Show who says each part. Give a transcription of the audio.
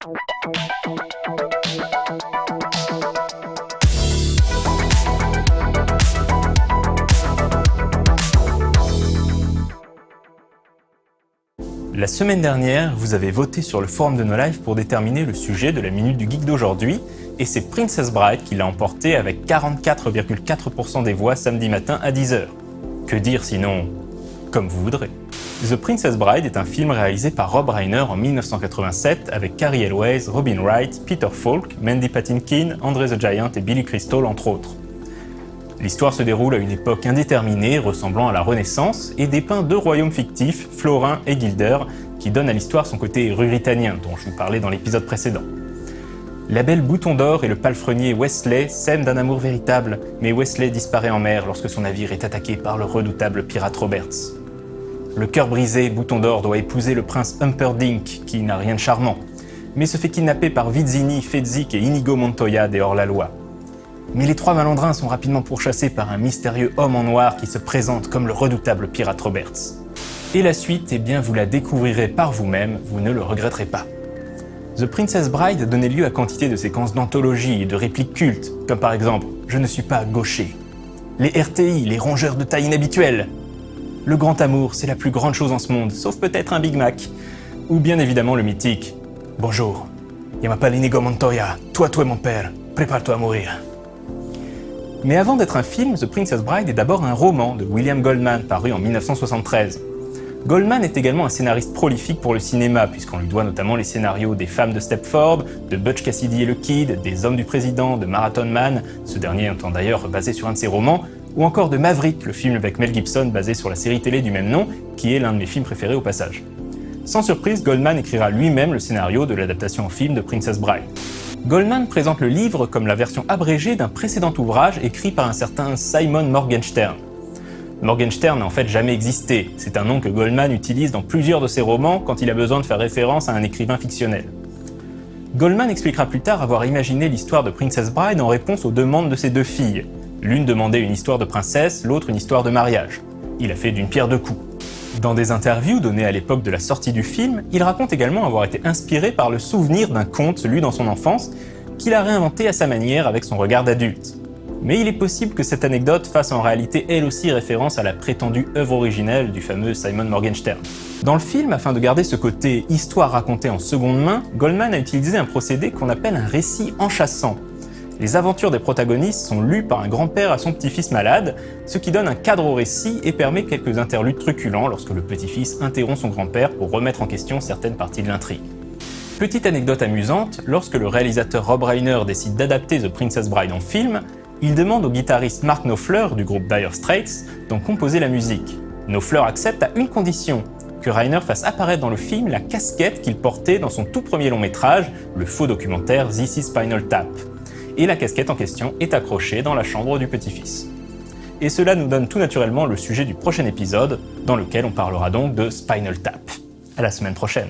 Speaker 1: La semaine dernière, vous avez voté sur le forum de No Life pour déterminer le sujet de la Minute du Geek d'aujourd'hui, et c'est Princess Bride qui l'a emporté avec 44,4% des voix samedi matin à 10h. Que dire sinon, comme vous voudrez. The Princess Bride est un film réalisé par Rob Reiner en 1987 avec Cary Elwes, Robin Wright, Peter Falk, Mandy Patinkin, Andre the Giant et Billy Crystal entre autres. L'histoire se déroule à une époque indéterminée ressemblant à la Renaissance et dépeint deux royaumes fictifs, Florin et Guilder, qui donnent à l'histoire son côté ruritanien dont je vous parlais dans l'épisode précédent. La belle Bouton d'Or et le palefrenier Wesley s'aiment d'un amour véritable, mais Wesley disparaît en mer lorsque son navire est attaqué par le redoutable pirate Roberts. Le cœur brisé, Bouton d'Or doit épouser le prince Humperdinck, qui n'a rien de charmant, mais se fait kidnapper par Vizzini, Fezzik et Inigo Montoya des hors-la-loi. Mais les trois malandrins sont rapidement pourchassés par un mystérieux homme en noir qui se présente comme le redoutable pirate Roberts. Et la suite, eh bien vous la découvrirez par vous-même, vous ne le regretterez pas. The Princess Bride a donné lieu à quantité de séquences d'anthologie et de répliques cultes, comme par exemple « Je ne suis pas gaucher », les RTI, les rongeurs de taille inhabituelle, le grand amour, c'est la plus grande chose en ce monde, sauf peut-être un Big Mac, ou bien évidemment le mythique « Bonjour, je m'appelle Inigo Montoya, toi tu es mon père, prépare-toi à mourir ». Mais avant d'être un film, The Princess Bride est d'abord un roman de William Goldman paru en 1973. Goldman est également un scénariste prolifique pour le cinéma, puisqu'on lui doit notamment les scénarios des Femmes de Stepford, de Butch Cassidy et le Kid, des Hommes du Président, de Marathon Man, ce dernier étant d'ailleurs basé sur un de ses romans, ou encore de Maverick, le film avec Mel Gibson basé sur la série télé du même nom, qui est l'un de mes films préférés au passage. Sans surprise, Goldman écrira lui-même le scénario de l'adaptation en film de Princess Bride. Goldman présente le livre comme la version abrégée d'un précédent ouvrage écrit par un certain Simon Morgenstern. Morgenstern n'a en fait jamais existé, c'est un nom que Goldman utilise dans plusieurs de ses romans quand il a besoin de faire référence à un écrivain fictionnel. Goldman expliquera plus tard avoir imaginé l'histoire de Princess Bride en réponse aux demandes de ses deux filles. L'une demandait une histoire de princesse, l'autre une histoire de mariage. Il a fait d'une pierre deux coups. Dans des interviews données à l'époque de la sortie du film, il raconte également avoir été inspiré par le souvenir d'un conte lu dans son enfance, qu'il a réinventé à sa manière avec son regard d'adulte. Mais il est possible que cette anecdote fasse en réalité elle aussi référence à la prétendue œuvre originelle du fameux Simon Morgenstern. Dans le film, afin de garder ce côté histoire racontée en seconde main, Goldman a utilisé un procédé qu'on appelle un récit enchâssant. Les aventures des protagonistes sont lues par un grand-père à son petit-fils malade, ce qui donne un cadre au récit et permet quelques interludes truculents lorsque le petit-fils interrompt son grand-père pour remettre en question certaines parties de l'intrigue. Petite anecdote amusante, lorsque le réalisateur Rob Reiner décide d'adapter The Princess Bride en film, il demande au guitariste Mark Knopfler du groupe Dire Straits d'en composer la musique. Knopfler accepte à une condition, que Reiner fasse apparaître dans le film la casquette qu'il portait dans son tout premier long métrage, le faux documentaire This is Spinal Tap. Et la casquette en question est accrochée dans la chambre du petit-fils. Et cela nous donne tout naturellement le sujet du prochain épisode, dans lequel on parlera donc de Spinal Tap. À la semaine prochaine.